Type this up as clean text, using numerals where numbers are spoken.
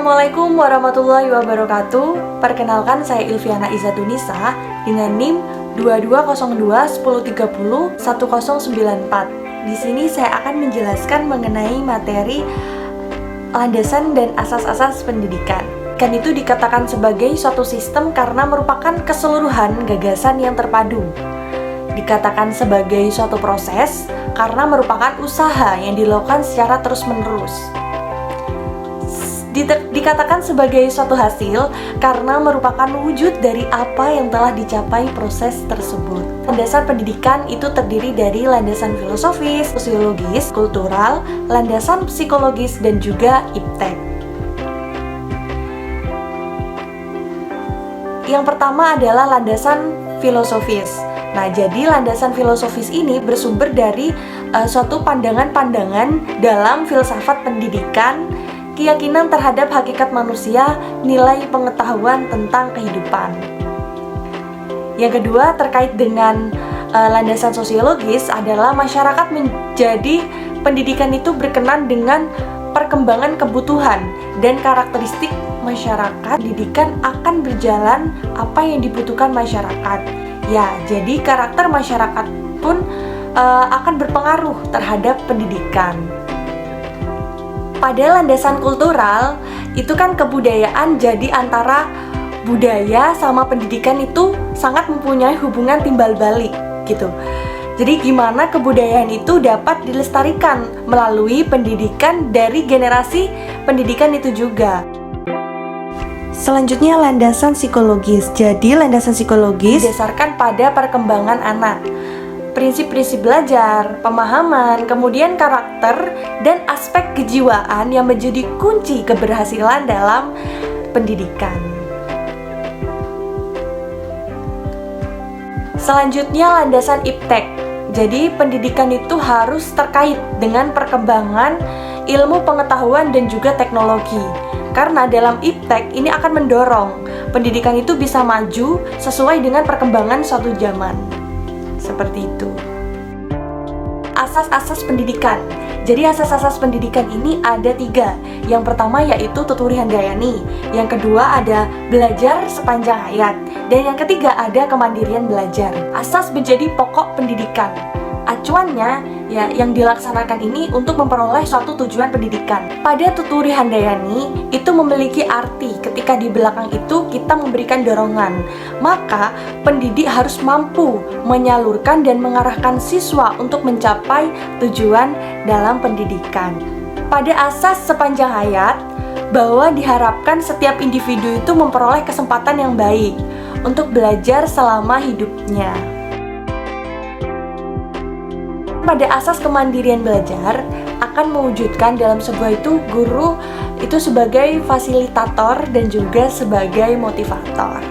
Assalamualaikum warahmatullahi wabarakatuh. Perkenalkan, saya Ilviana Izatunisa dengan NIM 2202 1030 1094. Di sini saya akan menjelaskan mengenai materi landasan dan asas-asas pendidikan. Kan itu dikatakan sebagai suatu sistem karena merupakan keseluruhan gagasan yang terpadu. Dikatakan sebagai suatu proses karena merupakan usaha yang dilakukan secara terus-menerus. Dikatakan sebagai suatu hasil karena merupakan wujud dari apa yang telah dicapai proses tersebut. Landasan pendidikan itu terdiri dari landasan filosofis, sosiologis, kultural, landasan psikologis, dan juga iptek. Yang pertama adalah landasan filosofis. Nah, jadi landasan filosofis ini bersumber dari suatu pandangan-pandangan dalam filsafat pendidikan, keyakinan terhadap hakikat manusia, nilai pengetahuan tentang kehidupan. Yang kedua, terkait dengan landasan sosiologis adalah masyarakat menjadi pendidikan itu berkenan dengan perkembangan kebutuhan dan karakteristik masyarakat. Pendidikan akan berjalan apa yang dibutuhkan masyarakat. Ya, jadi karakter masyarakat pun akan berpengaruh terhadap pendidikan. Pada landasan kultural, itu kan kebudayaan, jadi antara budaya sama pendidikan itu sangat mempunyai hubungan timbal balik gitu. Jadi gimana kebudayaan itu dapat dilestarikan melalui pendidikan dari generasi pendidikan itu juga. Selanjutnya landasan psikologis. Jadi landasan psikologis didasarkan pada perkembangan anak, prinsip-prinsip belajar, pemahaman, kemudian karakter, dan aspek kejiwaan yang menjadi kunci keberhasilan dalam pendidikan. Selanjutnya landasan iptek. Jadi pendidikan itu harus terkait dengan perkembangan ilmu pengetahuan dan juga teknologi. Karena dalam iptek ini akan mendorong pendidikan itu bisa maju sesuai dengan perkembangan suatu zaman. Seperti itu. Asas-asas pendidikan. Jadi asas-asas pendidikan ini ada 3. Yang pertama yaitu Tuturi Handayani. Yang kedua ada belajar sepanjang hayat. Dan yang ketiga ada kemandirian belajar. Asas menjadi pokok pendidikan. Acuannya ya yang dilaksanakan ini untuk memperoleh suatu tujuan pendidikan. Pada Tuturi Handayani itu memiliki arti ketika di belakang itu kita memberikan dorongan. Maka pendidik harus mampu menyalurkan dan mengarahkan siswa untuk mencapai tujuan dalam pendidikan. Pada asas sepanjang hayat, bahwa diharapkan setiap individu itu memperoleh kesempatan yang baik untuk belajar selama hidupnya. Pada asas kemandirian belajar akan mewujudkan dalam sebuah itu guru itu sebagai fasilitator dan juga sebagai motivator.